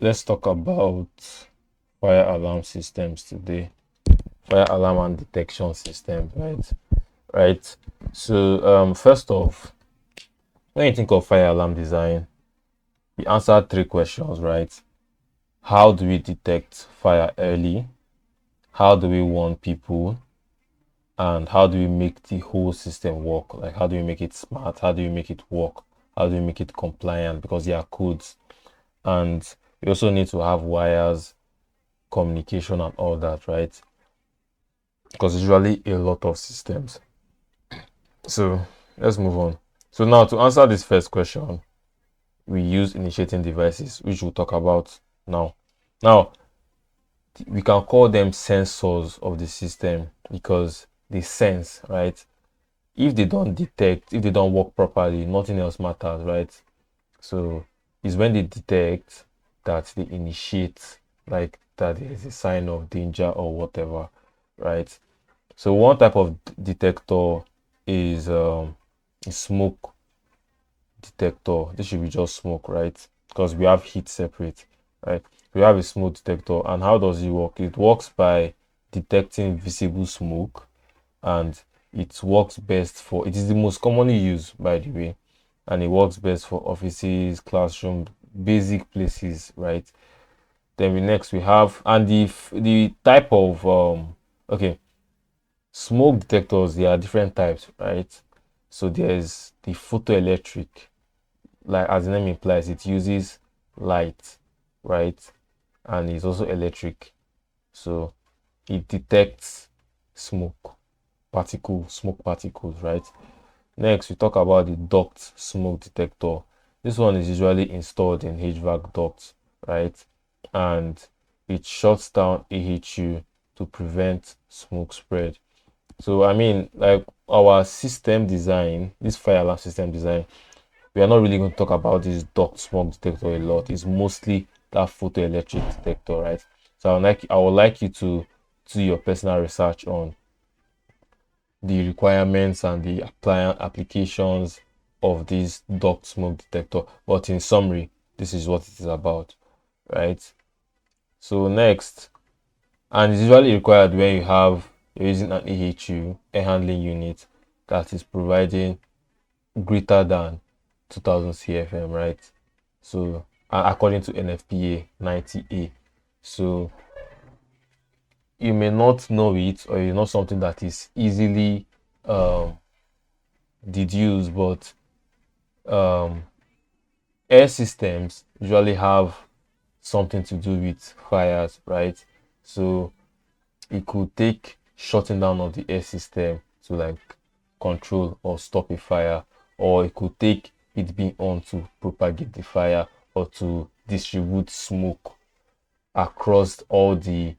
Let's talk about fire alarm systems today. Fire alarm and detection systems, right? Right. So, first off, when you think of fire alarm design, we answer three questions, right? How do we detect fire early? How do we warn people? And how do we make the whole system work? Like, how do we make it smart? How do we make it work? How do we make it compliant? Because there are codes. And we also need to have wires, communication, and all that, right? Because it's usually a lot of systems. So let's move on. So now to answer this first question, we use initiating devices, which we'll talk about now. Now we can call them sensors of the system because they sense, right? If they don't detect, if they don't work properly, nothing else matters, right? So it's when they detect that they initiate, like that there is a sign of danger or whatever, right? So one type of detector is smoke detector. This should be just smoke, right? Because we have heat separate, right? We have a smoke detector, and how does it work? It works by detecting visible smoke, and it works best for. It is the most commonly used, by the way, and it works best for offices, classroom, basic places, right? Then next we have and the type of okay, smoke detectors, there are different types, right? So there's the photoelectric, like as the name implies, it uses light, right? And it's also electric. So it detects smoke smoke particles, right? Next, we talk about the duct smoke detector. This one is usually installed in HVAC ducts, right? And it shuts down AHU to prevent smoke spread. So I mean, like our system design, this fire alarm system design, we are not really going to talk about this duct smoke detector a lot. It's mostly that photoelectric detector, right? So I would like you to do your personal research on the requirements and the applications of this duct smoke detector. But in summary, this is what it is about, right? So next, and it's usually required when you're using an AHU, air handling unit, that is providing greater than 2000 CFM, right? So according to NFPA 90A. So you may not know it, or it's not something that is easily um, deduced, but um, air systems usually have something to do with fires, right? So it could take shutting down of the air system to like control or stop a fire, or it could take it being on to propagate the fire or to distribute smoke across all the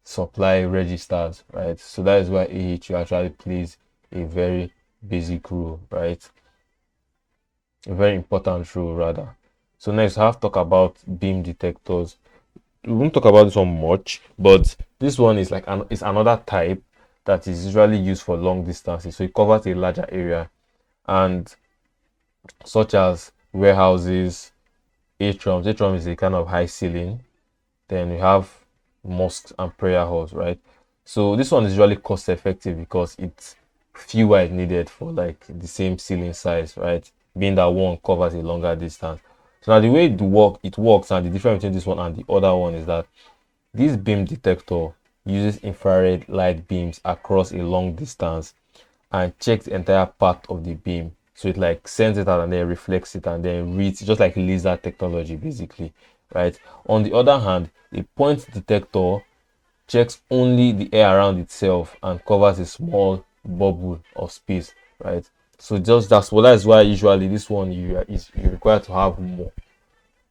supply registers, right? So that is why AHU actually plays a very basic role, right? A very important role rather. So next, I have to talk about beam detectors. We won't talk about this one much, but this one is like it's another type that is usually used for long distances. So it covers a larger area, and such as warehouses, atriums. Atrium is a kind of high ceiling. Then we have mosques and prayer halls, right? So this one is really cost effective because it's fewer is needed for like the same ceiling size, right? Being that one covers a longer distance. So now the way it works and the difference between this one and the other one is that this beam detector uses infrared light beams across a long distance and checks the entire path of the beam. So it like sends it out and then reflects it and then reads, just like laser technology basically, right? On the other hand, a point detector checks only the air around itself and covers a small bubble of space, right? So just that's why usually this one you require to have more,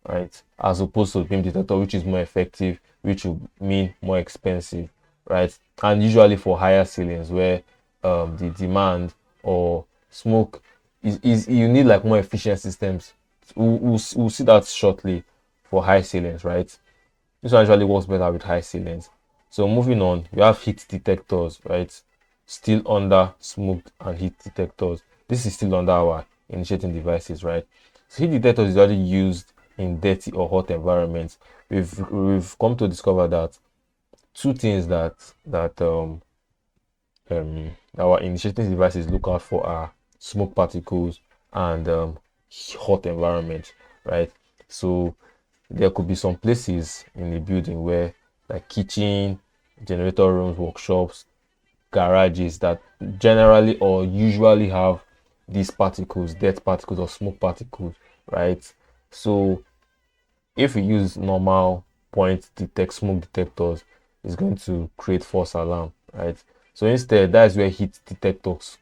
right? As opposed to beam detector, which is more effective, which will mean more expensive, right? And usually for higher ceilings where the demand or smoke is you need like more efficient systems. We'll see that shortly for high ceilings, right? This one actually works better with high ceilings. So moving on, we have heat detectors, right? Still under smoke and heat detectors. This is still under our initiating devices, right? So heat detectors is usually used in dirty or hot environments. We've come to discover that two things that our initiating devices look out for are smoke particles and hot environment, right? So there could be some places in the building where, like kitchen, generator rooms, workshops, garages, that generally or usually have these particles, dirt particles or smoke particles, right? So if we use normal smoke detectors, it's going to create false alarm, right? So instead, that's where heat detectors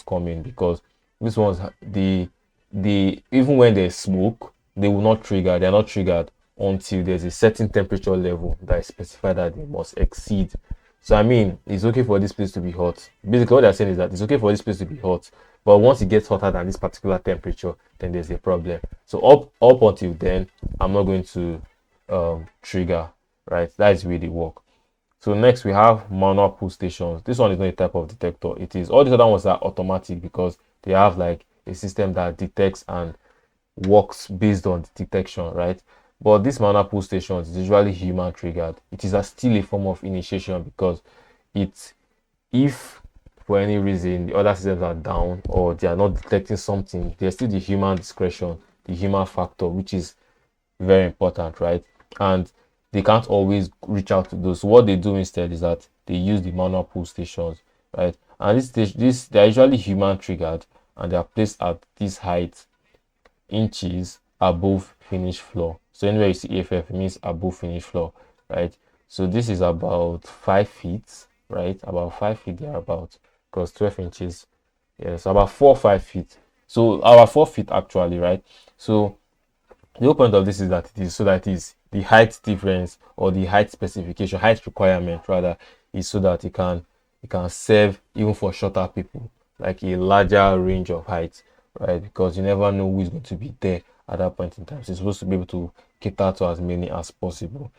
come in, because these ones, the even when there's smoke, they will not trigger. They're not triggered until there's a certain temperature level that is specified that they must exceed. So I mean, it's okay for this place to be hot. Basically, what they're saying is that it's okay for this place to be hot, but once it gets hotter than this particular temperature, then there's a problem. So up until then, I'm not going to trigger, right? That is where they work. So next we have manual pull stations. This one is not a type of detector. It is, all these other ones are automatic because they have like a system that detects and works based on the detection, right? But this manual pull stations is usually human triggered. It is still a form of initiation because it, if for any reason the other systems are down or they are not detecting something, there's still the human discretion, the human factor, which is very important, right? And they can't always reach out to those. So what they do instead is that they use the manual pull stations, right? And this they're usually human triggered, and they are placed at this height, inches above finished floor. So anywhere you see AFF, it means above finished floor, right? So this is about 5 feet, right? About 5 feet thereabout, because 12 inches, yeah, so about 4 or 5 feet. So about 4 feet actually, right? So the whole point of this is that it is so that it is the height difference, or the height specification, height requirement rather, is so that it can serve even for shorter people, like a larger range of height, right? Because you never know who is going to be there at that point in time. So it's supposed to be able to cater to as many as possible.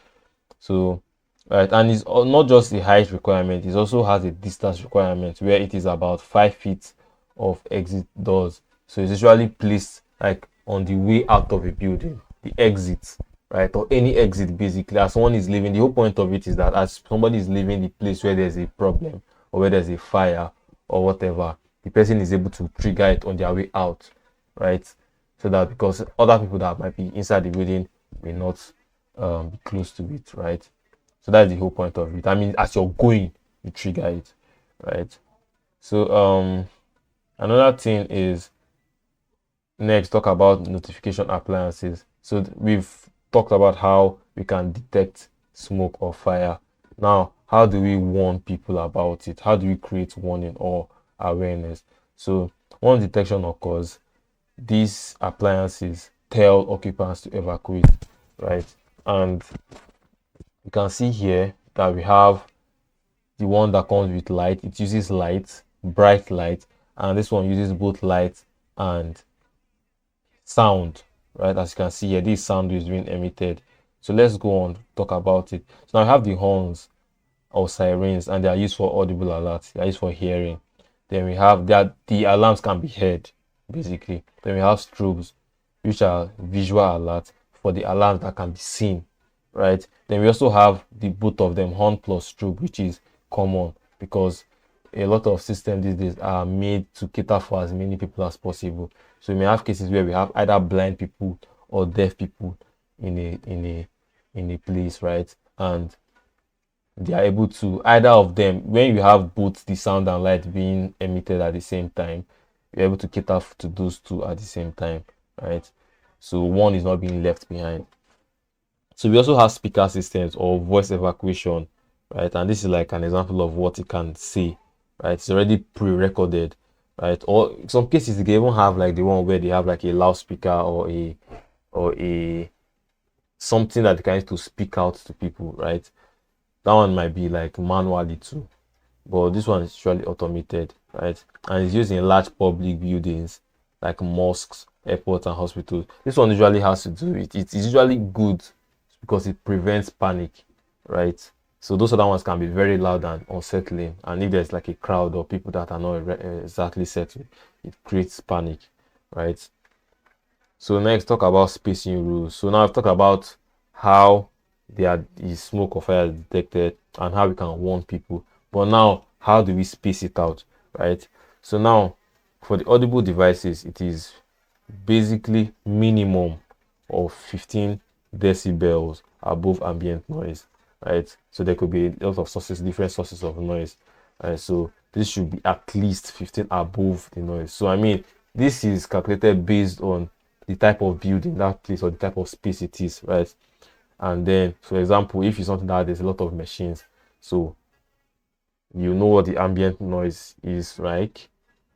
So, right, and it's not just the height requirement, it also has a distance requirement where it is about 5 feet of exit doors. So it's usually placed like on the way out of a building, the exit, right, or any exit basically. As someone is leaving, the whole point of it is that as somebody is leaving the place where there's a problem or where there's a fire or whatever, the person is able to trigger it on their way out, right? So that, because other people that might be inside the building may not be close to it, right? So that's the whole point of it. I mean, as you're going, you trigger it, right? So another thing is, next, talk about notification appliances. So we've talked about how we can detect smoke or fire. Now, how do we warn people about it? How do we create warning or awareness? So once detection occurs, these appliances tell occupants to evacuate, right? And you can see here that we have the one that comes with light. It uses light, bright light, and this one uses both light and sound, right? As you can see here, this sound is being emitted. So let's go on, talk about it. So now I have the horns or sirens, and they are used for audible alerts. They are used for hearing. Then we have that the alarms can be heard, basically. Then we have strobes, which are visual alerts for the alarms that can be seen, right? Then we also have the both of them, horn plus strobe, which is common because a lot of systems these days are made to cater for as many people as possible. So we may have cases where we have either blind people or deaf people in a place, right? And they are able to, either of them, when you have both the sound and light being emitted at the same time, you're able to cater to those two at the same time, right? So one is not being left behind. So we also have speaker systems or voice evacuation, right? And this is like an example of what it can say, right? It's already pre-recorded, right? Or in some cases they can even have like the one where they have like a loudspeaker or a something that they can use to speak out to people, right? That one might be like manually too, but this one is usually automated, right? And it's used in large public buildings like mosques, airports, and hospitals. This one usually has to do it. It's usually good because it prevents panic, right? So those other ones can be very loud and unsettling, and if there's like a crowd or people that are not exactly settled, it creates panic, right? So next, talk about spacing rules. So now I've talked about how the smoke or fire is detected and how we can warn people. But now, how do we space it out, right? So now, for the audible devices, it is basically minimum of 15 decibels above ambient noise, right? So there could be a lot of sources, different sources of noise, and so this should be at least 15 above the noise. So I mean, this is calculated based on the type of building that place or the type of space it is, right? And then, for example, if it's something that there's a lot of machines, so you know what the ambient noise is like,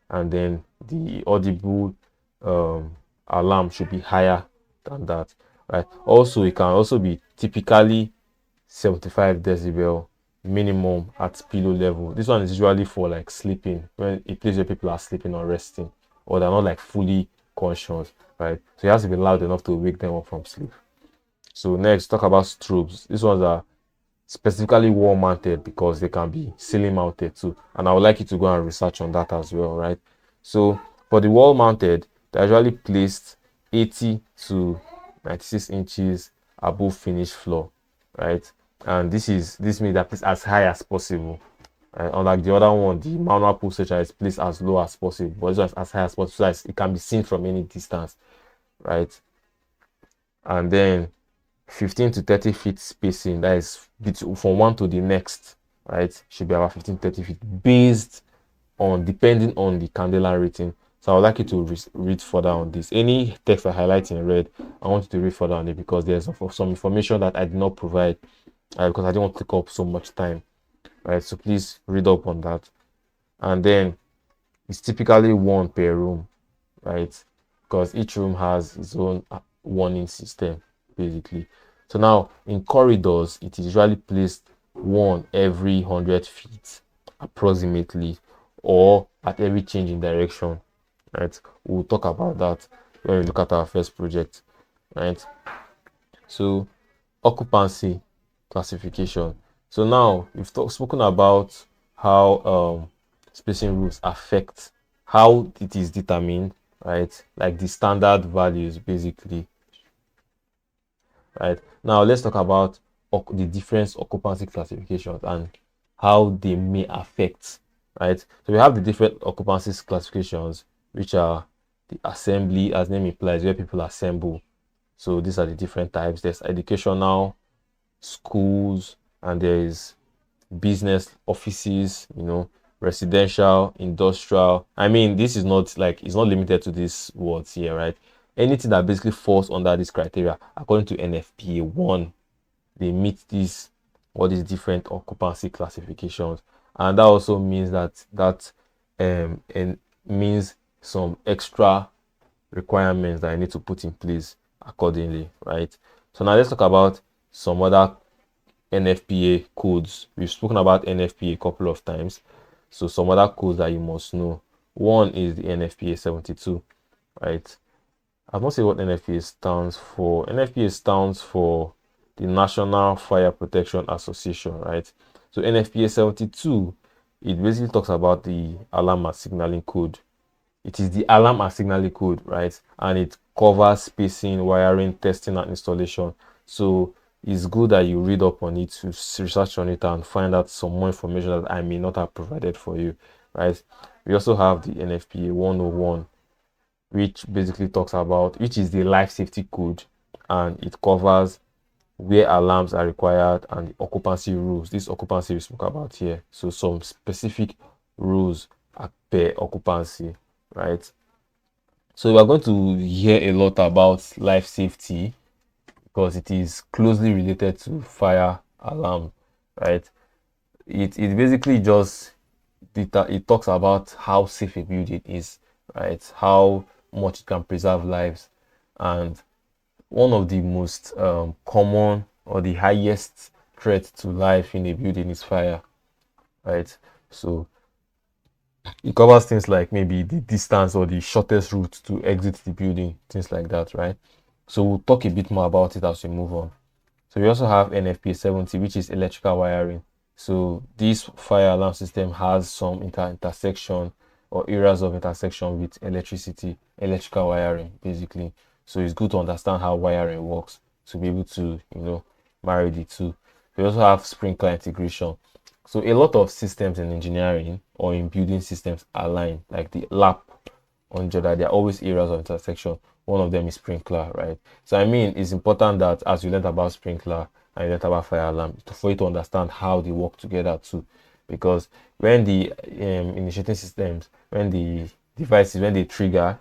and then the audible um, alarm should be higher than that, right? Also, it can also be typically 75 decibel minimum at pillow level. This one is usually for like sleeping, when a place where people are sleeping or resting, or they're not like fully conscious, right? So it has to be loud enough to wake them up from sleep. So next, talk about strobes. These ones are specifically wall mounted because they can be ceiling mounted too, and I would like you to go and research on that as well, right? So for the wall mounted, they're usually placed 80 to 96 inches above finished floor, right? And this means that placed as high as possible. Unlike the other one, the manual pull switcher is placed as low as possible, but this one is as high as possible so that it can be seen from any distance, right? And then 15 to 30 feet spacing, that is from one to the next, right? Should be about 15 to 30 feet based on depending on the candela rating. So I would like you to read further on this. Any text I highlight in red, I want you to read further on it because there's some information that I did not provide because I didn't want to take up so much time, right? So please read up on that. And then it's typically one per room, right? Because each room has its own warning system, basically. So now in corridors, it is usually placed one every 100 feet approximately, or at every change in direction, right? We'll talk about that when we look at our first project, right? So occupancy classification. So now we've spoken about how spacing rules affect how it is determined, right? Like the standard values, basically, right? Now let's talk about the different occupancy classifications and how they may affect, right? So we have the different occupancy classifications, which are the assembly, as name implies, where people assemble. So these are the different types. There's educational, schools, and there is business, offices, residential, industrial. I mean, this is not like, it's not limited to these words here, right? Anything that basically falls under this criteria, according to NFPA 1, they meet all these different occupancy classifications. And that also means that and means some extra requirements that I need to put in place accordingly, right? So now let's talk about some other NFPA codes. We've spoken about NFPA a couple of times. So some other codes that you must know. One is the NFPA 72, right? I must say what NFPA stands for. NFPA stands for the National Fire Protection Association, right? So NFPA 72, it basically talks about the alarm and signaling code. It is the alarm and signaling code, right? And it covers spacing, wiring, testing, and installation. So it's good that you read up on it, to research on it, and find out some more information that I may not have provided for you, right? We also have the NFPA 101, which basically talks about, which is the life safety code, and it covers where alarms are required and the occupancy rules. This occupancy we spoke about here. So some specific rules per occupancy, right? So we are going to hear a lot about life safety because it is closely related to fire alarm, right? It basically just it talks about how safe a building is, right? How much it can preserve lives, and one of the most common or the highest threat to life in a building is fire, right? So it covers things like maybe the distance or the shortest route to exit the building, things like that, right? So we'll talk a bit more about it as we move on. So we also have NFPA 70, which is electrical wiring. So this fire alarm system has some intersection or areas of intersection with electricity, electrical wiring, basically. So it's good to understand how wiring works to be able to, marry the two. We also have sprinkler integration. So a lot of systems in engineering or in building systems align, like the lap on Jada. There are always areas of intersection. One of them is sprinkler, right? So I mean, it's important that as you learn about sprinkler and you learn about fire alarm, for you to understand how they work together too, because when the initiating systems, when the devices, when they trigger,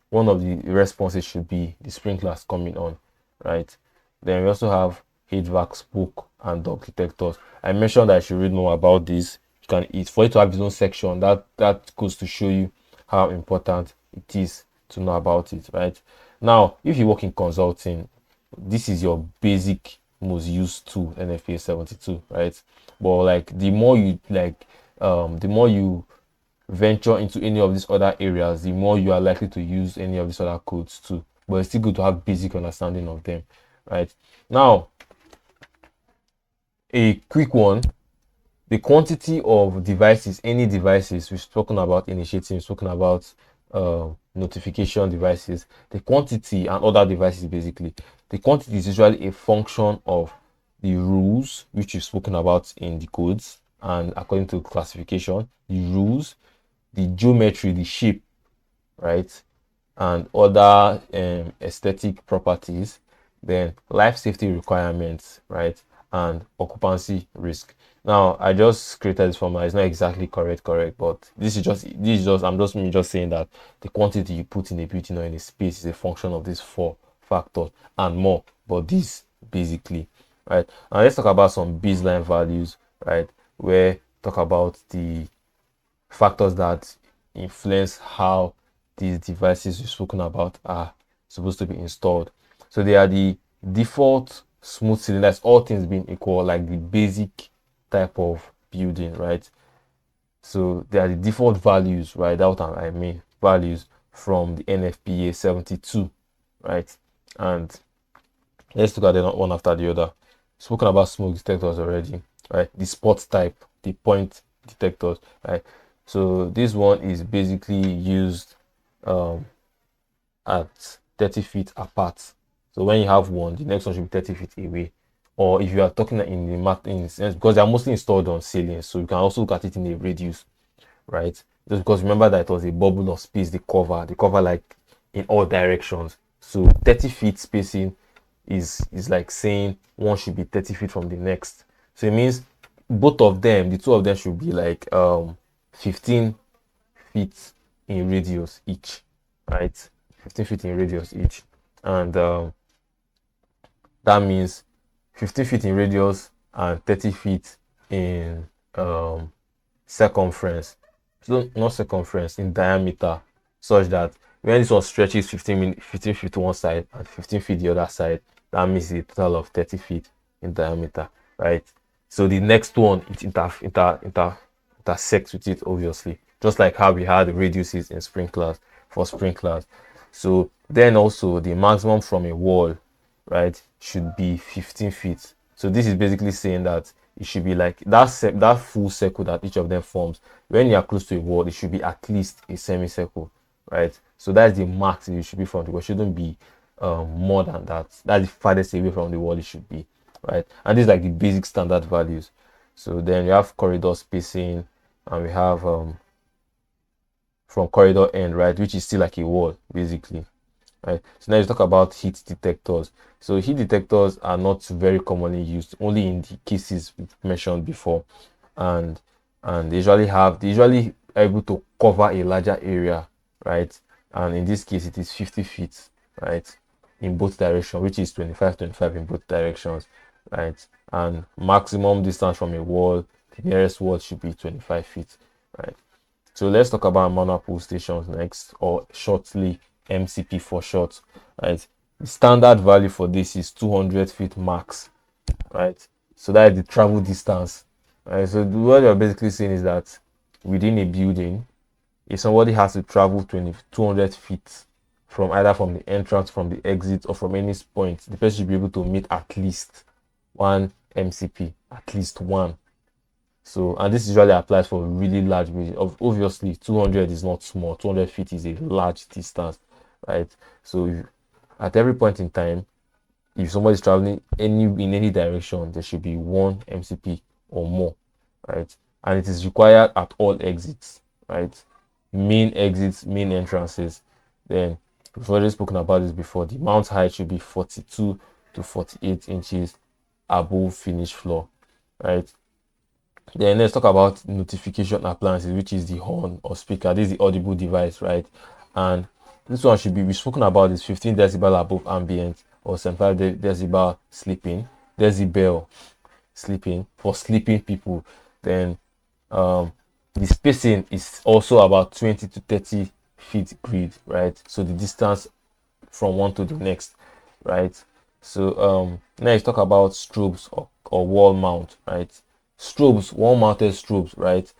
one of the responses should be the sprinklers coming on, right? Then we also have HVAC, smoke, and dog detectors. I mentioned that I should read more about this. You can, it's for it to have its own section. That goes to show you how important it is to know about it, right? Now, if you work in consulting, this is your basic most used tool, NFPA 72, right? But like the more you venture into any of these other areas, the more you are likely to use any of these other codes too. But it's still good to have basic understanding of them, right? Now, a quick one: the quantity of devices, any devices, we've spoken about initiating, we've spoken about notification devices, the quantity and other devices basically. The quantity is usually a function of the rules which we've spoken about in the codes and according to classification, the rules, the geometry, the shape, right, and other aesthetic properties, then life safety requirements, right, and occupancy risk. Now, I just created this formula. It's not exactly correct, but I'm just saying that the quantity you put in a building or in a space is a function of these four factors and more. But this basically, right? Now let's talk about some baseline values, right? Where talk about the factors that influence how these devices we've spoken about are supposed to be installed. So they are the default smooth cylinders, all things being equal, like the basic type of building, right? So they are the default values, right? That's what I mean, values from the NFPA 72, right? And let's look at them one after the other. Spoken about smoke detectors already, right? The spot type, the point detectors, right? So this one is basically used at 30 feet apart. So when you have one, the next one should be 30 feet away. Or if you are talking in the math, in sense, because they are mostly installed on ceilings, so you can also look at it in a radius, right? Just because remember that it was a bubble of space they cover like in all directions. So 30 feet spacing is like saying one should be 30 feet from the next. So it means both of them, the two of them should be like 15 feet in radius each, right? 15 feet in radius each. And that means 15 feet in radius and 30 feet in circumference. So not circumference, in diameter, such that when this one stretches 15 feet to one side and 15 feet the other side, that means a total of 30 feet in diameter, right? So the next one, it intersects with it, obviously, just like how we had radiuses in sprinklers for sprinklers. So then also the maximum from a wall, right, should be 15 feet. So this is basically saying that it should be like that full circle that each of them forms. When you are close to a wall, it should be at least a semicircle, right? So that's the max it should be from the wall. It shouldn't be more than that. That's the farthest away from the wall it should be, right? And these are like the basic standard values. So then we have corridor spacing, and we have from corridor end, right, which is still like a wall basically, right? So now let's talk about heat detectors. So heat detectors are not very commonly used, only in the cases we mentioned before, and they usually are able to cover a larger area, right? And in this case, it is 50 feet, right, in both directions, which is 25 in both directions, right? And maximum distance from a wall, the nearest wall should be 25 feet, right? So let's talk about manual pull stations next, or shortly MCP for short, right? The standard value for this is 200 feet max, right? So that is the travel distance, right? So what you're basically saying is that within a building, if somebody has to travel 200 feet from either from the entrance, from the exit, or from any point, the person should be able to meet at least one MCP, at least one. So, and this usually applies for really large buildings. Obviously, 200 is not small. 200 feet is a large distance, right? So, at every point in time, if somebody's traveling in any direction, there should be one MCP or more, right? And it is required at all exits, right? Main exits, main entrances. Then we've already spoken about this before. The mount height should be 42 to 48 inches above finished floor, right? Then let's talk about notification appliances, which is the horn or speaker. This is the audible device, right? And this one should be, we've spoken about this 15 decibel above ambient or 75 decibel decibel sleeping for sleeping people. Then the spacing is also about 20 to 30 feet grid, right? So the distance from one to the next, right? So next talk about strobes or wall mount, right? Strobes, wall mounted strobes, right?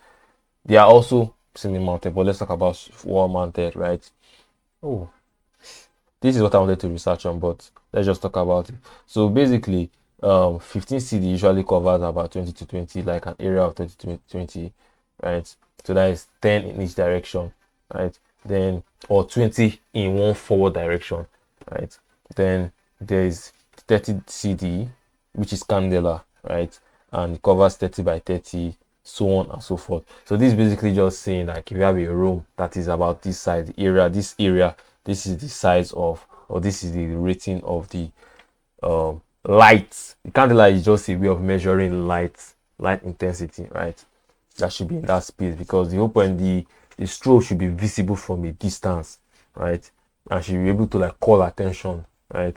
They are also ceiling mounted, but let's talk about wall mounted, right? Oh, this is what I wanted to research on, but let's just talk about it. So basically, 15 CD usually covers about 20 to 20, like an area of 30 to 20, right? So that is 10 in each direction, right? Then, or 20 in one forward direction, right? Then there is 30 CD, which is candela, right? And it covers 30 by 30, so on and so forth. So this is basically just saying, like, if you have a room that is about this size, this area, this is the size of, or this is the rating of the light. The candela is just a way of measuring light intensity, right? That should be in that space, because the whole point, the strobe should be visible from a distance, right? And should be able to like call attention, right?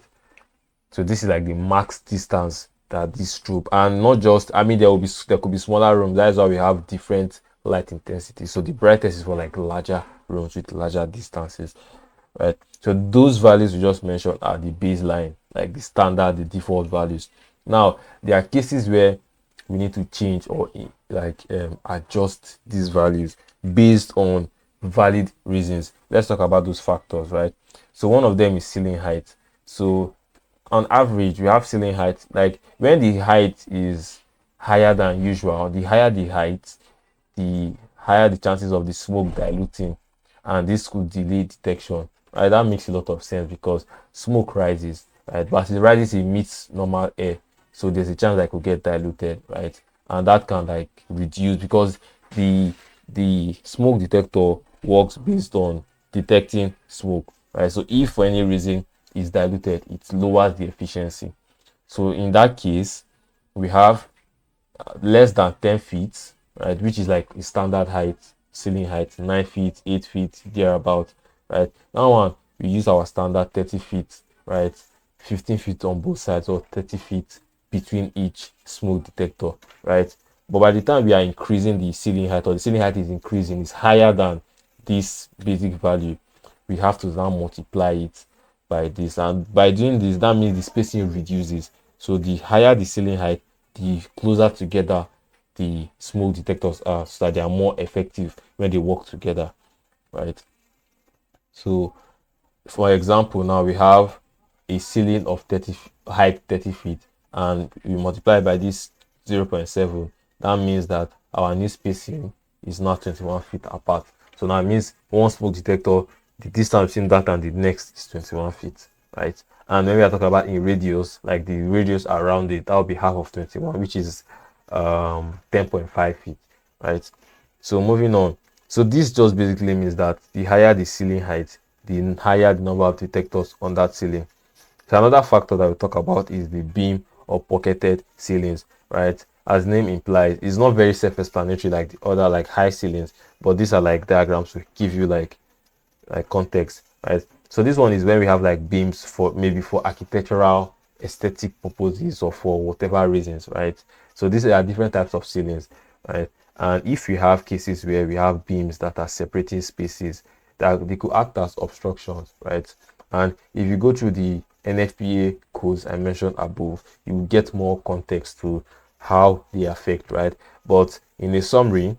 So this is like the max distance that this strobe, and not just, I mean, there could be smaller rooms. That is why we have different light intensity. So the brightest is for like larger rooms with larger distances, right? So those values we just mentioned are the baseline, like the standard, the default values. Now there are cases where we need to change or adjust these values based on valid reasons. Let's talk about those factors, right? So one of them is ceiling height. So on average, we have ceiling height, like when the height is higher than usual, the higher the height, the higher the chances of the smoke diluting, and this could delay detection, right? That makes a lot of sense because smoke rises, right? But as it rises, it meets normal air, so there's a chance that it could get diluted, right? And that can like reduce, because the smoke detector works based on detecting smoke, right? So if for any reason it's diluted, it lowers the efficiency. So in that case, we have less than 10 feet, right, which is like a standard height, ceiling height, 9 feet, 8 feet, thereabout, right? Now one, we use our standard 30 feet, right, 15 feet on both sides, or 30 feet between each smoke detector, right? But by the time we are increasing the ceiling height, or the ceiling height is increasing, is higher than this basic value, we have to now multiply it by this, and by doing this, that means the spacing reduces. So the higher the ceiling height, the closer together the smoke detectors are, so that they are more effective when they work together, right? So for example, now we have a ceiling of 30 height 30 feet, and we multiply by this 0.7. That means that our new spacing is now 21 feet apart. So now it means one smoke detector, the distance between that and the next is 21 feet, right? And when we are talking about in radius, like the radius around it, that will be half of 21, which is 10.5 feet, right? So moving on. So this just basically means that the higher the ceiling height, the higher the number of detectors on that ceiling. So another factor that we talk about is the beam or pocketed ceilings, right? As name implies, it's not very self-explanatory like the other like high ceilings, but these are like diagrams to give you like context, right? So this one is when we have like beams for maybe for architectural aesthetic purposes or for whatever reasons, right? So these are different types of ceilings, right? And if we have cases where we have beams that are separating spaces, that they could act as obstructions, right? And if you go through the NFPA codes I mentioned above, you will get more context to how they affect, right? But in summary,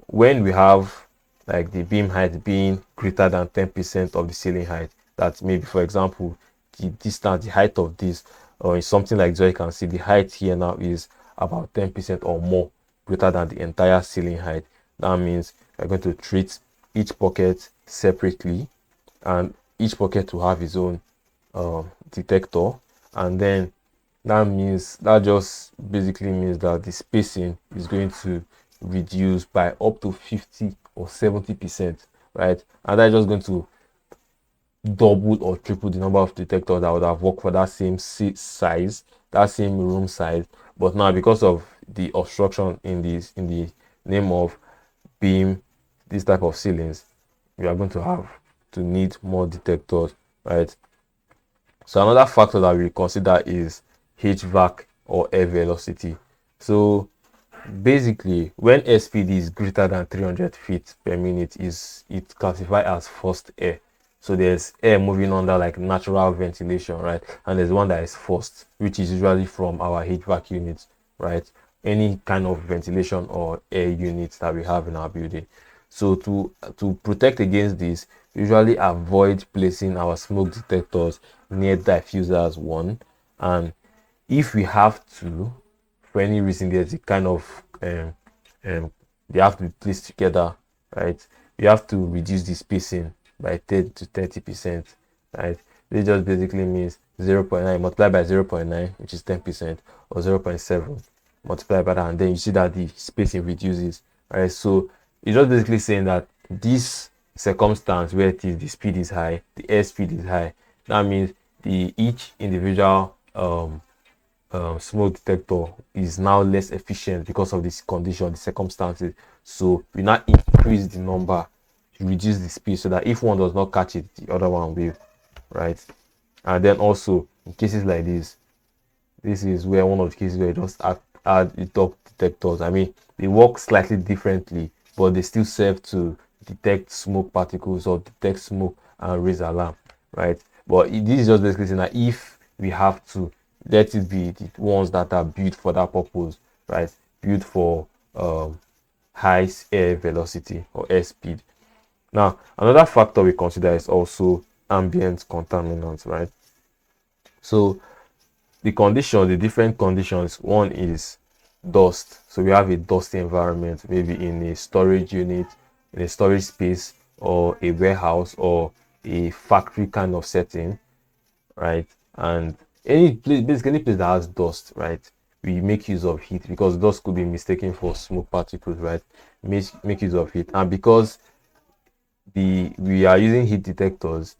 when we have like the beam height being greater than 10% of the ceiling height, that maybe for example the distance, the height of this, or in something like this, you can see the height here now is about 10% or more greater than the entire ceiling height. That means we're going to treat each pocket separately, and each pocket will have its own detector, and then that just basically means that the spacing is going to reduce by up to 50 or 70%, right? And that's just going to double or triple the number of detectors that would have worked for that same size, that same room size. But now, because of the obstruction in the name of beam, this type of ceilings, we are going to have to need more detectors, right? So another factor that we consider is HVAC or air velocity. So basically, when airspeed is greater than 300 feet per minute, is it classified as forced air. So there's air moving under like natural ventilation, right? And there's one that is forced, which is usually from our HVAC units, right? Any kind of ventilation or air units that we have in our building. So to protect against this, we usually avoid placing our smoke detectors near diffusers one, and if we have to, for any reason, there's a kind of um, they have to be placed together, right? You have to reduce the spacing by 10 to 30%, right? This just basically means 0.9 multiplied by 0.9, which is 10%, or 0.7 multiplied by that, and then you see that the spacing reduces, right? So it's just basically saying that this circumstance where it is the speed is high, the airspeed is high, that means the each individual smoke detector is now less efficient because of this condition, the circumstances. So we now increase the number, reduce the speed, so that if one does not catch it, the other one will, right? And then also in cases like this is where one of the cases where you just add the top detectors. I mean, they work slightly differently, but they still serve to detect smoke particles or detect smoke and raise alarm, right? But this is just basically saying that if we have to, let it be the ones that are built for that purpose, right? Built for high air velocity or air speed. Now, another factor we consider is also ambient contaminants, right? So the different conditions, one is dust. So we have a dusty environment, maybe in a storage unit, in a storage space, or a warehouse, or a factory kind of setting, right? And any place, basically any place that has dust, right? We make use of heat because dust could be mistaken for smoke particles, right? Make use of heat, and because we are using heat detectors,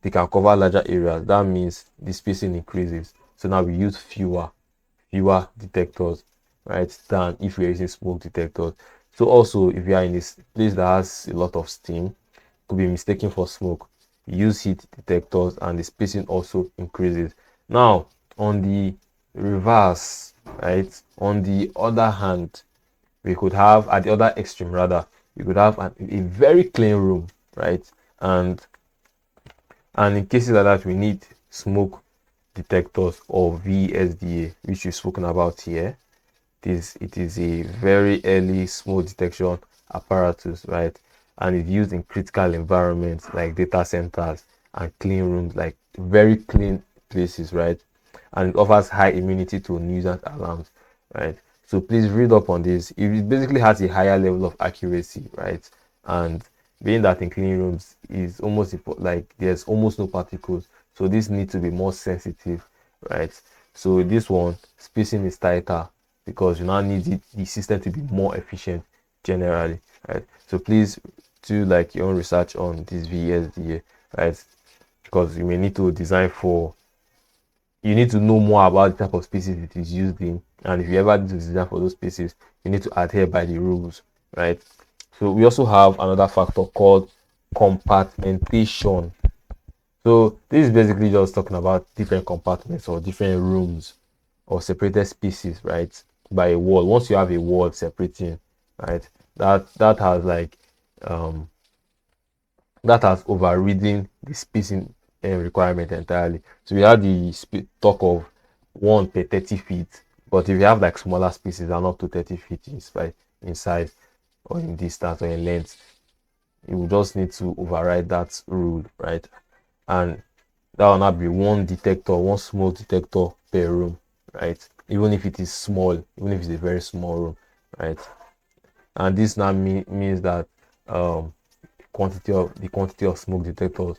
they can cover larger areas. That means the spacing increases. So now we use fewer detectors, right, than if we're using smoke detectors. So also, if you are in a place that has a lot of steam, could be mistaken for smoke, use heat detectors, and the spacing also increases. Now, on the reverse, right, on the other hand, we could have at the other extreme rather, we could have a very clean room, right, and in cases like that, we need smoke detectors or VSDA, which we've spoken about here. It is a very early smoke detection apparatus, right? And it's used in critical environments like data centers and clean rooms, like very clean places, right? And it offers high immunity to nuisance alarms, right? So please read up on this. It basically has a higher level of accuracy, right? And being that in clean rooms is almost like there's almost no particles, so this needs to be more sensitive, right? So this one spacing is tighter because you now need the system to be more efficient generally, right? So please do like your own research on this VSDA, right? Because you may need to design for, you need to know more about the type of species it is used in, and if you ever need to design for those species, you need to adhere by the rules, right? So we also have another factor called compartmentation. So this is basically just talking about different compartments or different rooms or separated species, right? By a wall. Once you have a wall separating, right, that has like um that has overridden the spacing requirement entirely. So we have the talk of 1 per 30 feet, but if you have like smaller species that are not to 30 feet in size or in distance or in length, you will just need to override that rule, right? And that will not be one smoke detector per room, right? Even if it is small, even if it's a very small room, right? And this now means that um, the quantity of smoke detectors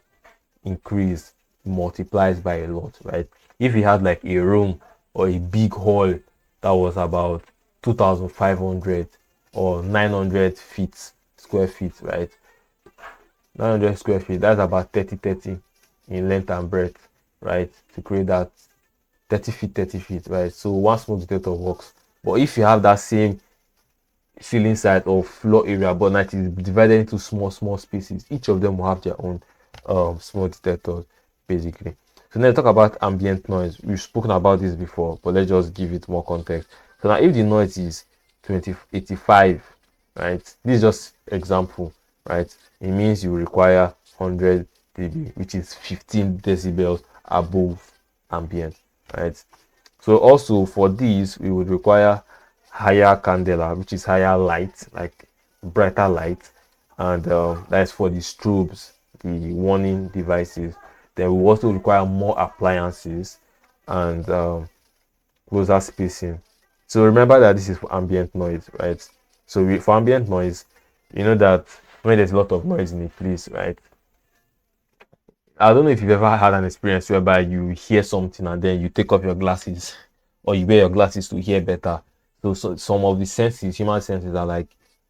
increase, multiplies by a lot, right? If you had like a room or a big hall that was about 2,500 or 900 feet square feet, right? 900 square feet, that's about 30 in length and breadth, right? To create that 30 feet, 30 feet, right? So one smoke detector works. But if you have that same ceiling side or floor area, but now it is divided into small spaces, each of them will have their own smoke detectors, basically. So now let's talk about ambient noise. We've spoken about this before, but let's just give it more context. So now if the noise is 85, right? This is just example, right? It means you require 100 dB, which is 15 decibels above ambient, right? So also for these, we would require higher candela, which is higher light, like brighter light, and that's for the strobes, the warning devices. Then we also require more appliances and closer spacing. So remember that this is for ambient noise, right? So for ambient noise, you know that when there's a lot of noise in a place, right? I don't know if you've ever had an experience whereby you hear something and then you take off your glasses or you wear your glasses to hear better. So some of the senses, human senses, are like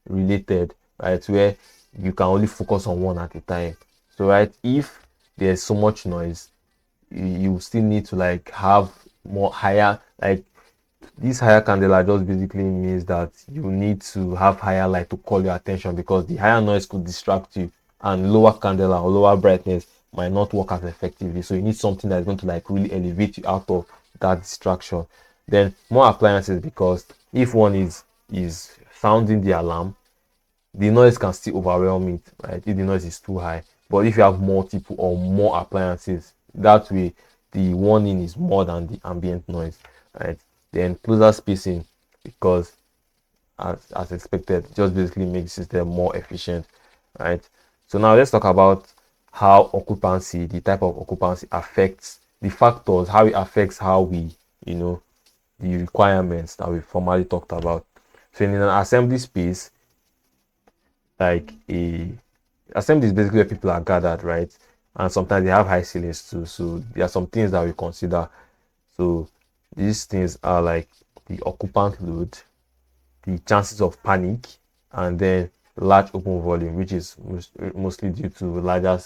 related, right? Where you can only focus on one at a time. So, right, if there's so much noise, you still need to like have more higher, like this higher candela just basically means that you need to have higher light to call your attention, because the higher noise could distract you and lower candela or lower brightness might not work as effectively. So you need something that's going to like really elevate you out of that distraction. Then more appliances, because if one is sounding the alarm, the noise can still overwhelm it, right? If the noise is too high. But if you have multiple or more appliances, that way the warning is more than the ambient noise, right? Then closer spacing, because as expected, just basically makes the system more efficient, right? So now let's talk about how occupancy, the type of occupancy affects the factors, how it affects how we, the requirements that we formally talked about. So in an assembly space, like a assembly is basically where people are gathered, right? And sometimes they have high ceilings too. So there are some things that we consider. So these things are like the occupant load, the chances of panic, and then large open volume, which is mostly due to larger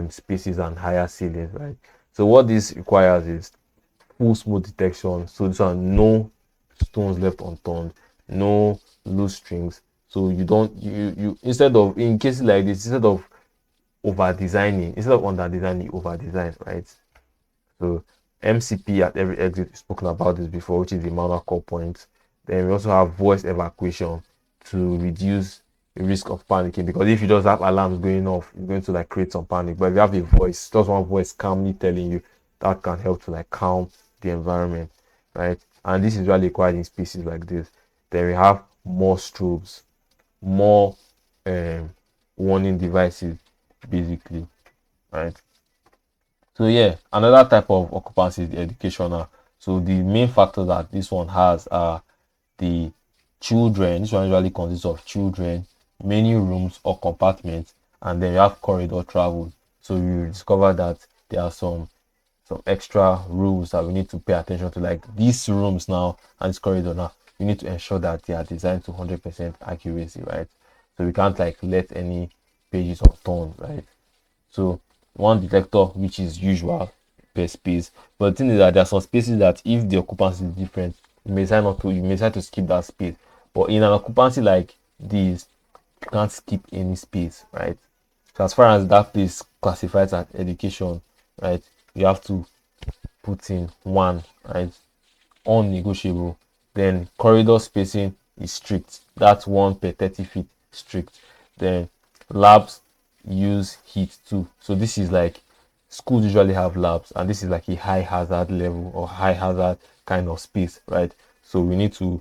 spaces and higher ceilings, right? So what this requires is full smoke detection. So this one, no stones left unturned, no loose strings. So you don't you instead of, in cases like this, instead of over designing, instead of under designing, over design, right? So MCP at every exit, we've spoken about this before, which is the manual call point. Then we also have voice evacuation to reduce the risk of panicking, because if you just have alarms going off, you're going to like create some panic. But if you have a voice, just one voice calmly telling you, that can help to like calm the environment, right? And this is really required in spaces like this. Then we have more strobes, more um, warning devices, basically, right? So yeah, another type of occupancy is the educational. So the main factors that this one has are the children. This one usually consists of children, many rooms or compartments, and then you have corridor travel. So you discover that there are some extra rules that we need to pay attention to, like these rooms now and this corridor now. You need to ensure that they are designed to 100% accuracy, right? So we can't like let any pages unturned, right? So one detector, which is usual per space. But the thing is that there are some spaces that if the occupancy is different, you may decide to skip that space. But in an occupancy like this, you can't skip any space, right? So as far as that place classifies as education, right, you have to put in one, right? Unnegotiable. Then corridor spacing is strict. That's 1 per 30 feet strict. Then labs use heat too. So this is like, schools usually have labs, and this is like a high hazard level or high hazard kind of space, right? So we need to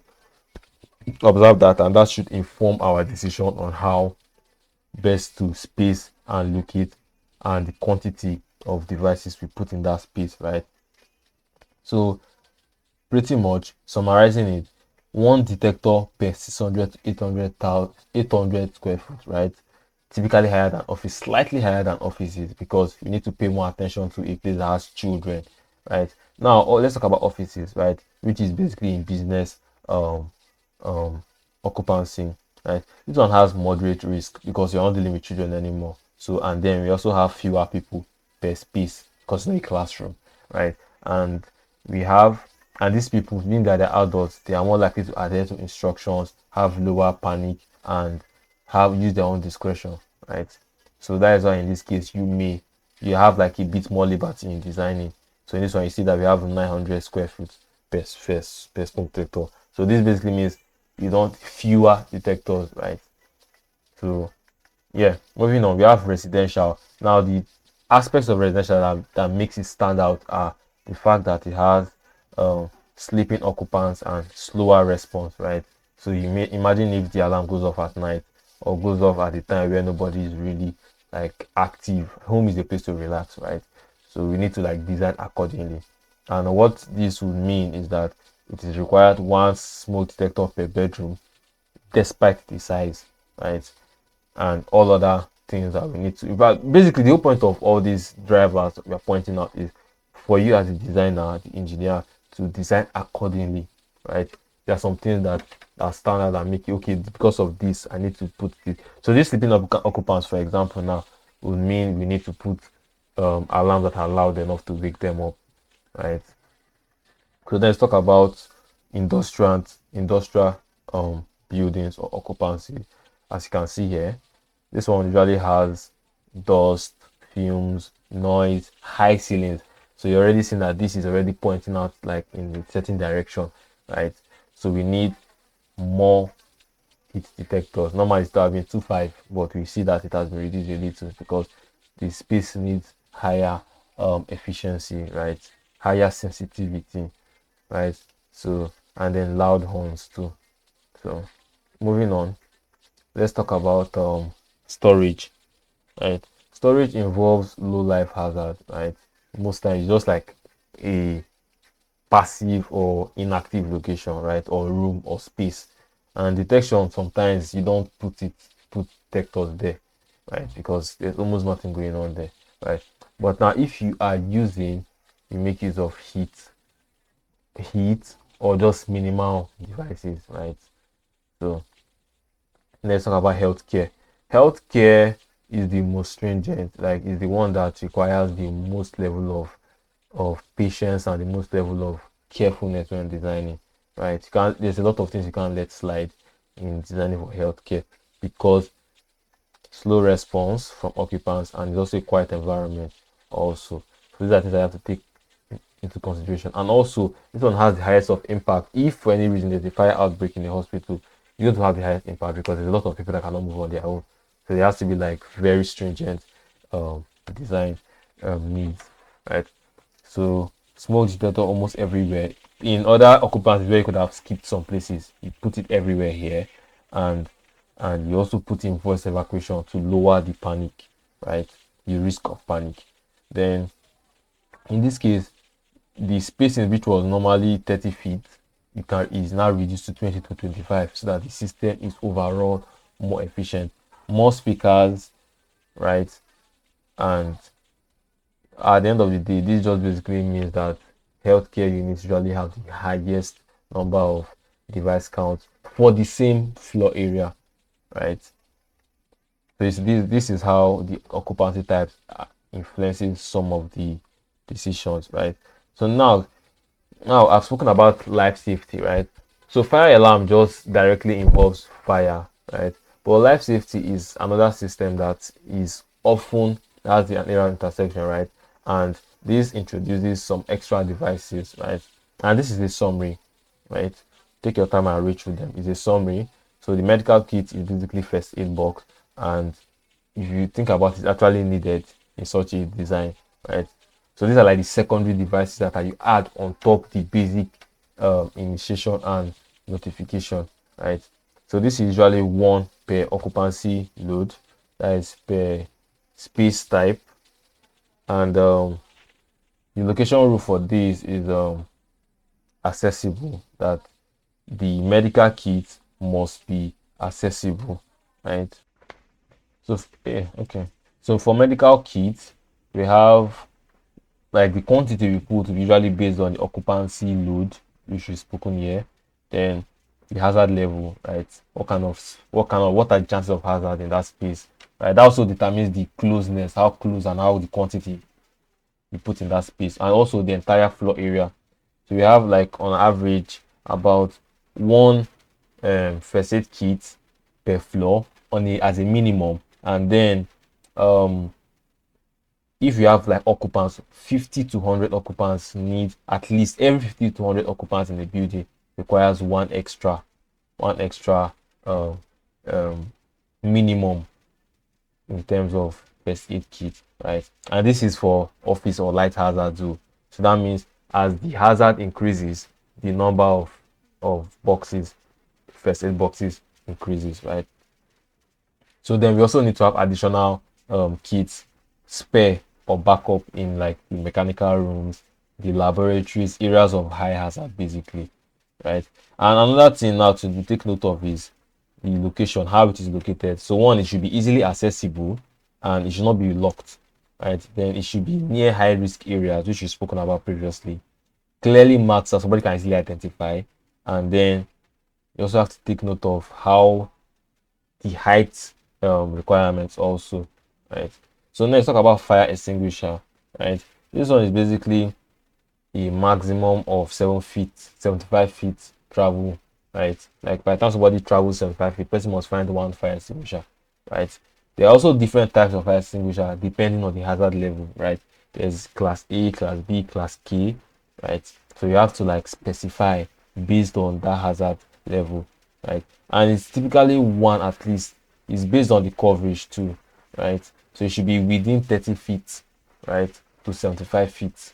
observe that, and that should inform our decision on how best to space and locate, and the quantity of devices we put in that space, right? So pretty much summarizing it, one detector per 600 to 800 square foot, right? typically higher than office, slightly higher than offices, because you need to pay more attention to a place that has children, right? Now, let's talk about offices, right? Which is basically in business um, um, occupancy, right? This one has moderate risk because you're not dealing with children anymore. So, and then we also have fewer people per space because it's not a classroom, right? And we have, and these people, being that they're adults, they are more likely to adhere to instructions, have lower panic, and have use their own discretion, right? So that is why in this case you have like a bit more liberty in designing. So in this one you see that we have 900 square feet per smoke detector. So this basically means you don't fewer detectors, right? So yeah, moving on, we have residential. Now the aspects of residential that makes it stand out are the fact that it has sleeping occupants and slower response, right? So you may imagine if the alarm goes off at night or goes off at the time where nobody is really like active. Home is a place to relax, right? So we need to like design accordingly. And what this would mean is that it is required one smoke detector per bedroom despite the size, right? And all other things that we need to. But basically, the whole point of all these drivers we are pointing out is for you as a designer, the engineer, to design accordingly, right? There are some things that are standard and make you okay because of this. I need to put this. So this sleeping occupants, for example, now would mean we need to put alarms that are loud enough to wake them up, right? So let's talk about industrial buildings or occupancy. As you can see here, this one usually has dust, fumes, noise, high ceilings. So you're already seeing that this is already pointing out like in a certain direction, right? So we need more heat detectors. Normally it's having 2.5, but we see that it has been reduced a little because the space needs higher efficiency, right? Higher sensitivity, right? So, and then loud horns too. So moving on, let's talk about storage, right? Storage involves low life hazard, right? Most times it's just like a passive or inactive location, right? Or room or space. And detection, sometimes you don't put detectors there, right? Because there's almost nothing going on there, right? But now if you are using, you make use of heat or just minimal devices, right? So let's talk about healthcare. Healthcare is the most stringent, like is the one that requires the most level of patience and the most level of carefulness when designing, right? You can't, there's a lot of things you can't let slide in designing for healthcare because slow response from occupants and it's also a quiet environment also. So these are things I have to take into consideration. And also, this one has the highest of impact. If for any reason there's a fire outbreak in the hospital, you don't have the highest impact because there's a lot of people that cannot move on their own. So there has to be like very stringent design needs, right? So smoke detector almost everywhere. In other occupants where you could have skipped some places, you put it everywhere here, and you also put in voice evacuation to lower the panic, right? The risk of panic. Then in this case, the spacing which was normally 30 feet is now reduced to 20 to 25 so that the system is overall more efficient, more speakers, right? And at the end of the day, this just basically means that healthcare units usually have the highest number of device counts for the same floor area, right? So this is how the occupancy types are influencing some of the decisions, right? So now I've spoken about life safety, right? So fire alarm just directly involves fire, right? But life safety is another system that is often has the area intersection, right? And this introduces some extra devices, right? And this is a summary, right? Take your time and read through them. It's a summary. So the medical kit is basically first aid box, and if you think about it, it's actually needed in such a design, right? So these are like the secondary devices that you add on top the basic initiation and notification, right? So this is usually one per occupancy load, that is per space type, and the location rule for this is accessible. That the medical kit must be accessible, right? So yeah, okay. So for medical kits, we have like the quantity we put is usually based on the occupancy load, which is spoken here. Then the hazard level, right? What are the chances of hazard in that space, right? That also determines the closeness, how close and how the quantity you put in that space, and also the entire floor area. So we have like on average about one first aid kit per floor on a as a minimum, and then um if you have like occupants, 50 to 100 occupants need at least every 50 to 100 occupants in the building requires one extra uh, um, minimum in terms of first aid kit, right? And this is for office or light hazard too. So that means as the hazard increases, the number of boxes, first aid boxes increases, right? So then we also need to have additional kits, spare or backup in like the mechanical rooms, the laboratories, areas of high hazard, basically, right? And another thing now to take note of is the location, how it is located. So one, it should be easily accessible and it should not be locked, right? Then it should be near high risk areas, which we've spoken about previously. Clearly marked so somebody can easily identify. And then you also have to take note of how the height requirements also, right? So now let's talk about fire extinguisher, right? This one is basically a maximum of 7 feet, 75 feet travel, right? Like by the time somebody travels 75 feet, person must find one fire extinguisher, right? There are also different types of fire extinguisher depending on the hazard level, right? There's class A, class B, class K, right? So you have to like specify based on that hazard level, right? And it's typically one at least. It's based on the coverage too, right? So it should be within 30 feet, right, to 75 feet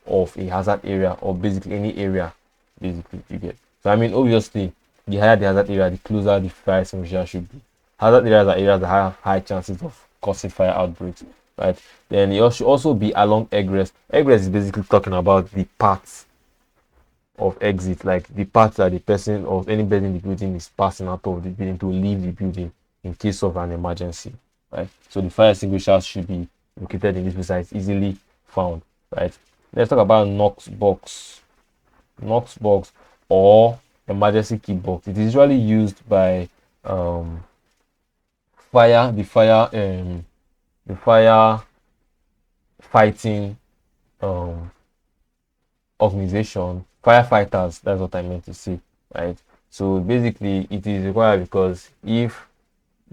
of a hazard area, or basically any area, basically, you get. So I mean, obviously, the higher the hazard area, the closer the fire extinguisher should be. Hazard areas are areas that have high chances of causing fire outbreaks, right? Then it should also be along egress. Egress is basically talking about the paths of exit, like the path that the person or anybody in the building is passing out of the building to leave the building in case of an emergency, right? So the fire extinguishers should be located in this place that is easily found, right? Let's talk about Knox box or emergency key box. It is usually used by um fire the fire the fire fighting um organization, firefighters, that's what I meant to say, right? So basically it is required because if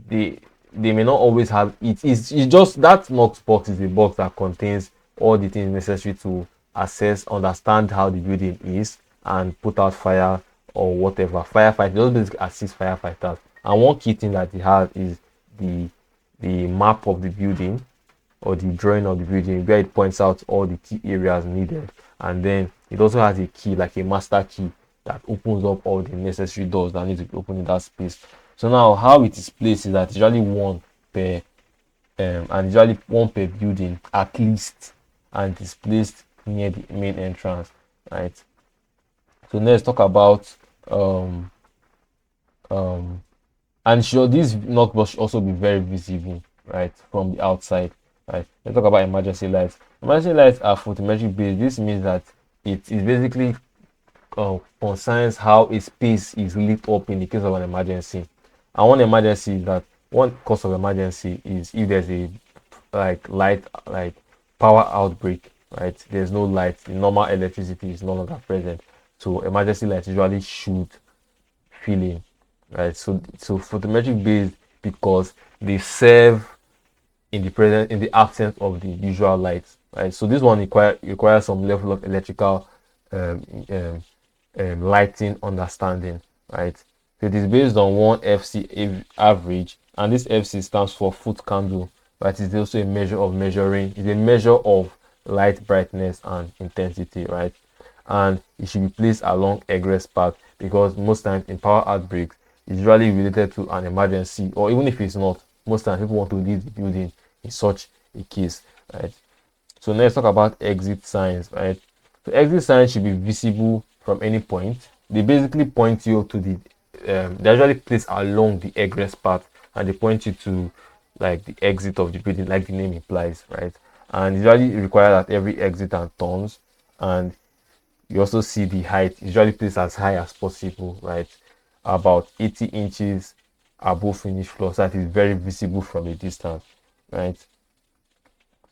they they may not always have it's just that Knox box is a box that contains all the things necessary to assess, understand how the building is and put out fire or whatever. Firefight just basically assist firefighters. And one key thing that it has is the the map of the building or the drawing of the building where it points out all the key areas needed, and then it also has a key like a master key that opens up all the necessary doors that need to be opened in that space. So now how it is placed is that it's usually one per and usually one per building at least, and it is placed near the main entrance, right? So let's talk about um um and sure, this knockbox should also be very visible, right, from the outside, right? Let's talk about emergency lights. Emergency lights are photometric based. This means that it is basically concerns how a space is lit up in the case of an emergency. And one emergency is that one cause of emergency is if there's a like light like power outbreak, right? There's no light, the normal electricity is no longer present. So emergency lights usually should fill in, right? So photometric based because they serve in the absence of the usual lights, right? So this one requires some level of electrical um, um, lighting understanding, right? So it is based on one average, and this FC stands for foot candle, but it's also a measure of measuring. It's a measure of light brightness and intensity, right? And it should be placed along egress path because most times in power outbreaks, it's usually related to an emergency, or even if it's not, most times people want to leave the building in such a case, right? So let's talk about exit signs, right? So exit signs should be visible from any point. They basically point you to the they're usually placed along the egress path, and they point you to like the exit of the building, like the name implies, right? And usually require that every exit and turns, and you also see the height usually placed as high as possible, right? About 80 inches above finished floor, so that is very visible from a distance, right?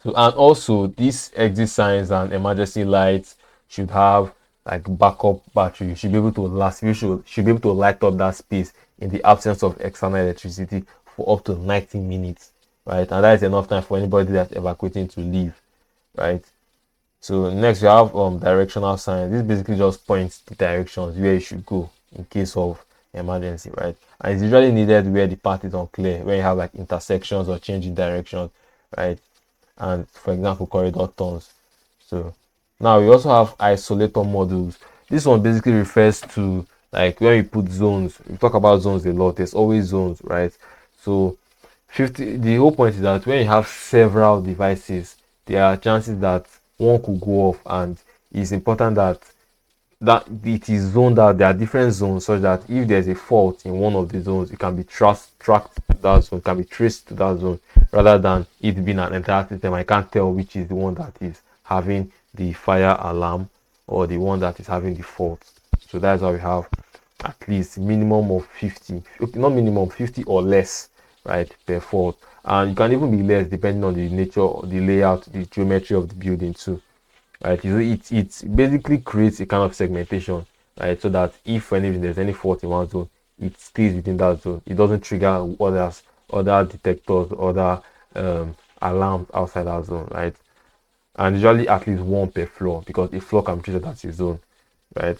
So, and also these exit signs and emergency lights should have like backup battery. You should be able to last. You should be able to light up that space in the absence of external electricity for up to 90 minutes, right? And that is enough time for anybody that's evacuating to leave, right? So next we have directional signs. This basically just points the directions where you should go in case of emergency, right? And it's usually needed where the path is unclear, where you have like intersections or change in direction, right? And for example, corridor turns. So now we also have isolator models. This one basically refers to like when we put zones. We talk about zones a lot. There's always zones, right? So 50, the whole point is that when you have several devices, there are chances that one could go off, and it's important that it is zoned out. There are different zones such that if there's a fault in one of the zones, it can be tracked to that zone, can be traced to that zone, rather than it being an entire system. I can't tell which is the one that is having the fire alarm or the one that is having the fault. So that's why we have at least minimum of 50, okay, not minimum, 50 or less, right, per fault. And you can even be less depending on the nature, the layout, the geometry of the building too, right? It basically creates a kind of segmentation, right? So that if for any reason there's any fault in one zone, it stays within that zone. It doesn't trigger other detectors, other alarms outside that zone, right? And usually at least one per floor, because a floor can be treated as a zone, right?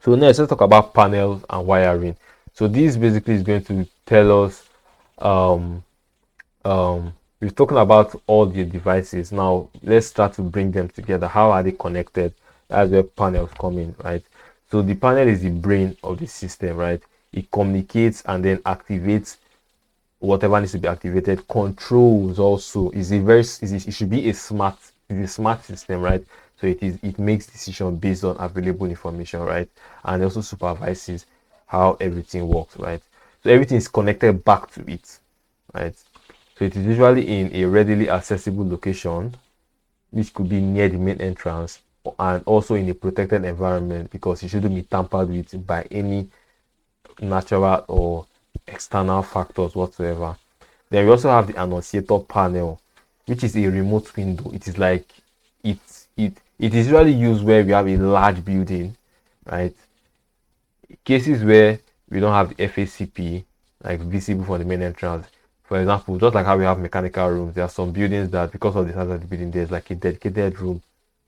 So next, let's talk about panels and wiring. So this basically is going to tell us um we've talking about all the devices. Now let's start to bring them together. How are they connected? That's where panels come in, right? So the panel is the brain of the system, right? It communicates and then activates whatever needs to be activated. Controls also is a very it should be a smart system, right? So it makes decision based on available information, right? And also supervises how everything works, right? So everything is connected back to it, right? So it is usually in a readily accessible location, which could be near the main entrance, and also in a protected environment, because it shouldn't be tampered with by any natural or external factors whatsoever. Then we also have the annunciator panel, which is a remote window. It is like it is usually used where we have a large building, right? Cases where we don't have the FACP like visible from the main entrance. For example, just like how we have mechanical rooms, there are some buildings that because of the size of the building, there's like a dedicated room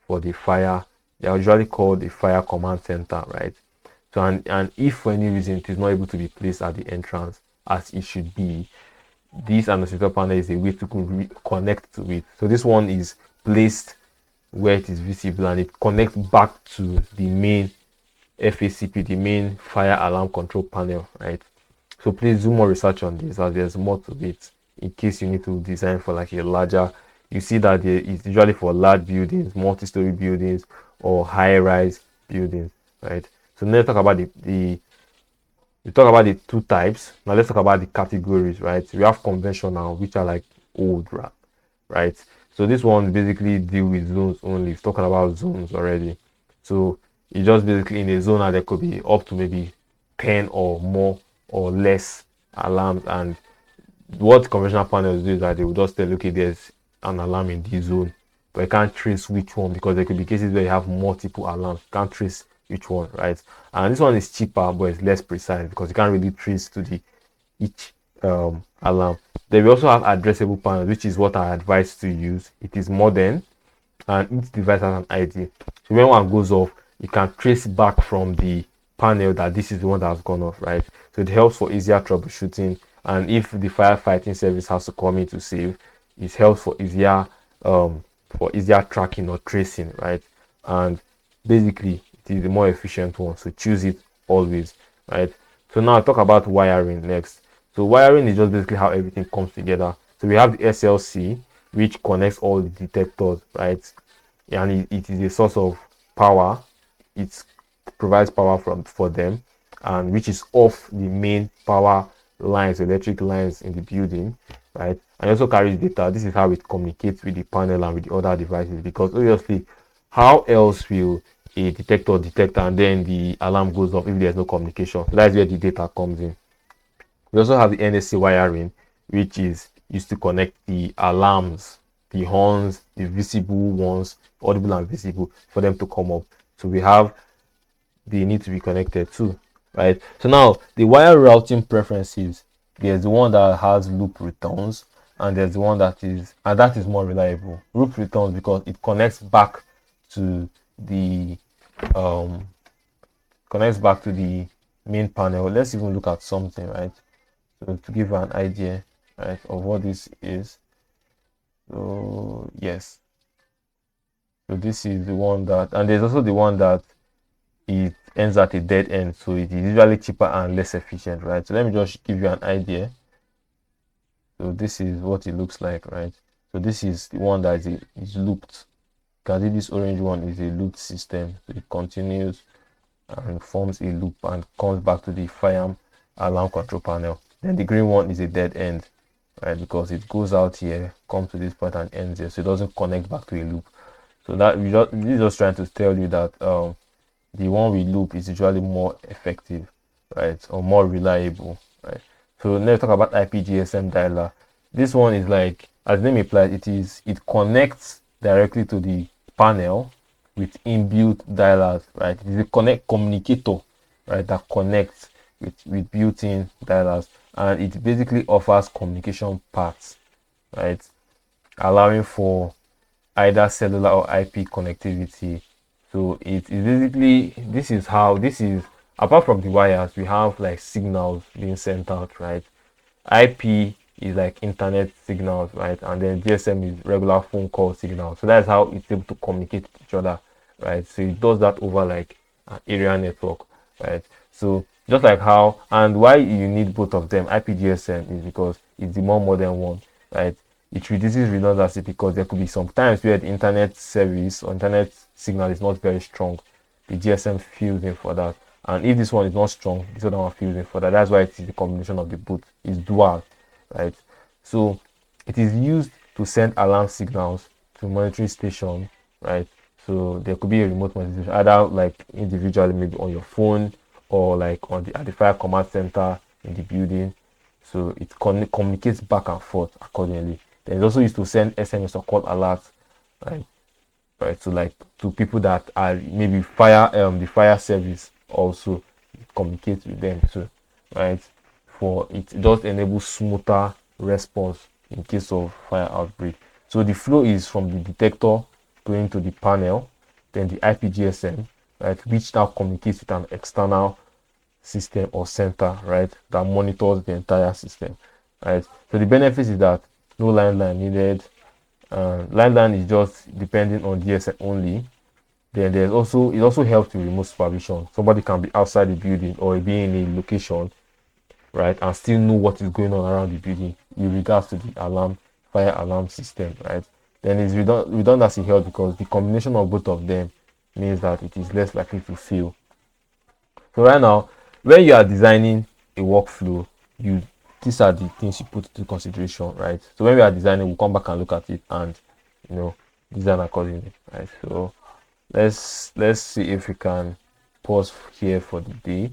for the fire. They are usually called the fire command center, right? So and if for any reason it is not able to be placed at the entrance as it should be, this annunciator panel is a way to connect to it. So this one is placed where it is visible, and it connects back to the main FACP, the main fire alarm control panel, right? So please do more research on this, as there's more to it in case you need to design for like a larger. You see that it's usually for large buildings, multi-story buildings, or high-rise buildings, right? So let's talk about the we talk about the two types. Now let's talk about the categories, right? We have conventional, which are like old, right? So this one basically deal with zones only. We've talking about zones already. So it's just basically in a zone that there could be up to maybe 10 or more or less alarms. And what conventional panels do is that they will just tell, okay, there's an alarm in this zone, but you can't trace which one, because there could be cases where you have multiple alarms. You can't trace which one, right? And this one is cheaper, but it's less precise because you can't really trace to the each alarm. Then we also have addressable panels, which is what I advise to use. It is modern, and each device has an ID. So when one goes off, you can trace back from the panel that this is the one that has gone off, right? So it helps for easier troubleshooting. And if the firefighting service has to come in to save, it helps for easier tracking or tracing, right? And basically it is the more efficient one. So choose it always, right? So now I'll talk about wiring next. So wiring is just basically how everything comes together. So we have the SLC, which connects all the detectors, right? And it is a source of power. It provides power for them, and which is off the main power lines, electric lines in the building, right? And it also carries data. This is how it communicates with the panel and with the other devices, because obviously, how else will a detector detect and then the alarm goes off if there's no communication? So that's where the data comes in. We also have the NSC wiring, which is used to connect the alarms, the horns, the visible ones, audible and visible, for them to come up. So we have, they need to be connected too, right? So now the wire routing preferences, there's the one that has loop returns, and there's the one that is more reliable. Loop returns because it to the um connects back to the main panel. Let's even look at something, right? So to give an idea, right, of what this is. So yes, so this is the one that, and there's also the one that it ends at a dead end, so it is usually cheaper and less efficient, right? So let me just give you an idea. So this is what it looks like, right? So this is the one that is looped. You can see this orange one is a looped system. So it continues and forms a loop and comes back to the fire alarm control panel. Then the green one is a dead end, right? Because it goes out here, comes to this point and ends here, so it doesn't connect back to a loop. So that we're just trying to tell you that the one we loop is usually more effective, right, or more reliable, right? So let's talk about IP-GSM dialer. This one is like, as the name implies, it connects directly to the panel with inbuilt dialers, right? It is a communicator, right, that connects with built-in dialers, and it basically offers communication paths, right, allowing for either cellular or IP connectivity. So it is basically, this is apart from the wires, we have like signals being sent out, right? IP is like internet signals, right? And then GSM is regular phone call signals. So that's how it's able to communicate with each other, right? So it does that over like an area network, right? So just like how, and why you need both of them, IP GSM, is because it's the more modern one, right? It reduces redundancy because there could be some times where the internet service or internet signal is not very strong. The GSM fills in for that. And if this one is not strong, this other one fills in for that. That's why it is the combination of the both. It's dual, right? So it is used to send alarm signals to monitoring station, right? So there could be a remote monitoring station, either like individually, maybe on your phone, or like on the at the fire command center in the building. So it communicates back and forth accordingly. Then it's also used to send SMS or call alerts, right? Right, so like to people that are maybe the fire service also communicates with them too, right? For it does enable smoother response in case of fire outbreak. So the flow is from the detector going to the panel, then the IP-GSM, right, which now communicates with an external system or center, right, that monitors the entire system, right? So the benefits is that no line needed. Line is just depending on GSM only. Then there's also, it also helps with remote supervision. Somebody can be outside the building or be in a location, right, and still know what is going on around the building with regards to the fire alarm system, right? Then it's redundancy helps because the combination of both of them means that it is less likely to fail. So right now, when you are designing a workflow, you these are the things you put into consideration, right? So when we are designing, we'll come back and look at it and design accordingly, right? So let's see if we can pause here for the day.